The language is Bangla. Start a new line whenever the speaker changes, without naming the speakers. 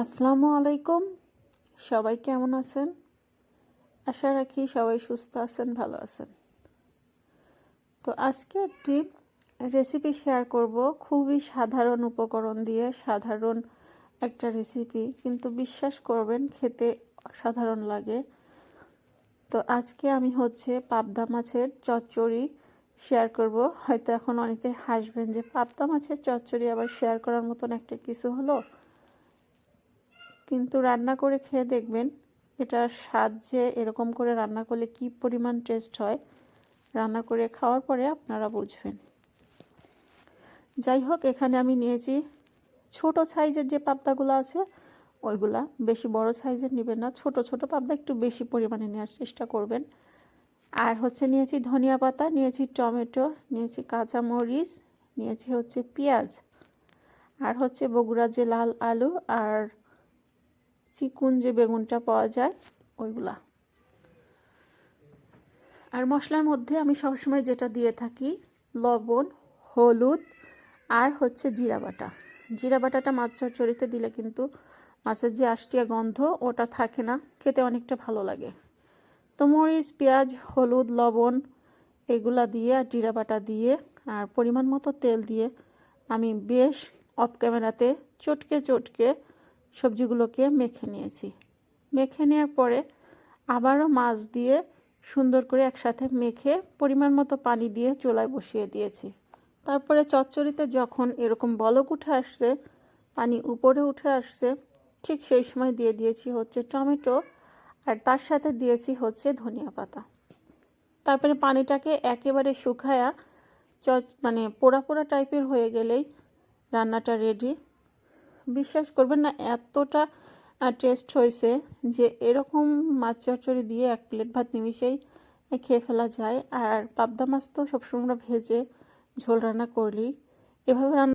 আসসালামু আলাইকুম। সবাই কেমন আছেন? আশা রাখি সবাই সুস্থ আছেন, ভালো আছেন। তো আজকে একটি রেসিপি শেয়ার করব, খুবই সাধারণ উপকরণ দিয়ে সাধারণ একটা রেসিপি, কিন্তু বিশ্বাস করবেন খেতে অসাধারণ লাগে। তো আজকে আমি পাবদা মাছের চচ্চড়ি শেয়ার করব। হয়তো এখন অনেকে হাসবেন যে পাবদা মাছের চচ্চড়ি আবার শেয়ার করার মতন একটা কিছু হলো, কিন্তু রান্না করে খেয়ে দেখবেন এটার স্বাদ যে এরকম করে রান্না করলে কি পরিমাণ টেস্ট হয়, রান্না করে খাওয়ার পরে আপনারা বুঝবেন। যাই হোক, এখানে আমি নিয়েছি ছোট সাইজের যে পাবদাগুলো আছে ওইগুলা, বেশি বড় সাইজের নেবেন না, ছোট ছোট পাবদা একটু বেশি পরিমাণে নেওয়ার চেষ্টা করবেন। আর নিয়েছি ধনিয়া পাতা, নিয়েছি টমেটো, নিয়েছি কাঁচামরিচ, নিয়েছি পেঁয়াজ, আর বগুড়ার যে লাল আলু আর চিকুন যে বেগুনটা পাওয়া যায় ওইগুলা। আর মশলার মধ্যে আমি সবসময় যেটা দিয়ে থাকি লবণ, হলুদ আর জিরা বাটা। জিরা বাটাটা মাছ চচ্চড়িতে দিলে কিন্তু মাছের যে আষ্টিয়া গন্ধ ওটা থাকে না, খেতে অনেকটা ভালো লাগে। তো মরিচ, পেঁয়াজ, হলুদ, লবণ এগুলা দিয়ে আর জিরা বাটা দিয়ে আর পরিমাণ মতো তেল দিয়ে আমি বেশ অফ ক্যামেরাতে চটকে চটকে সবজিগুলোকে মেখে নিয়েছি। মেখে নেওয়ার পরে আবারও মাছ দিয়ে সুন্দর করে একসাথে মেখে পরিমাণ মতো পানি দিয়ে চুলায় বসিয়ে দিয়েছি। তারপরে চচ্চড়িতে যখন এরকম বলক উঠে আসছে, পানি উপরে উঠে আসছে, ঠিক সেই সময় দিয়ে দিয়েছি টমেটো, আর তার সাথে দিয়েছি ধনিয়া পাতা। তারপরে পানিটাকে একেবারে শুকায়া পোড়া পোড়া টাইপের হয়ে গেলেই রান্নাটা রেডি। বিশ্বাস করবেন না, এতটা টেস্ট হয়েছে যে এরকম মাছ চচ্চড়ি দিয়ে এক প্লেট ভাত নিমিশেই খেয়ে ফেলা যায়। আর পাবদা মাছ তো সবসময় ভেজে ঝোল রান্না করলেই এভাবে রান্না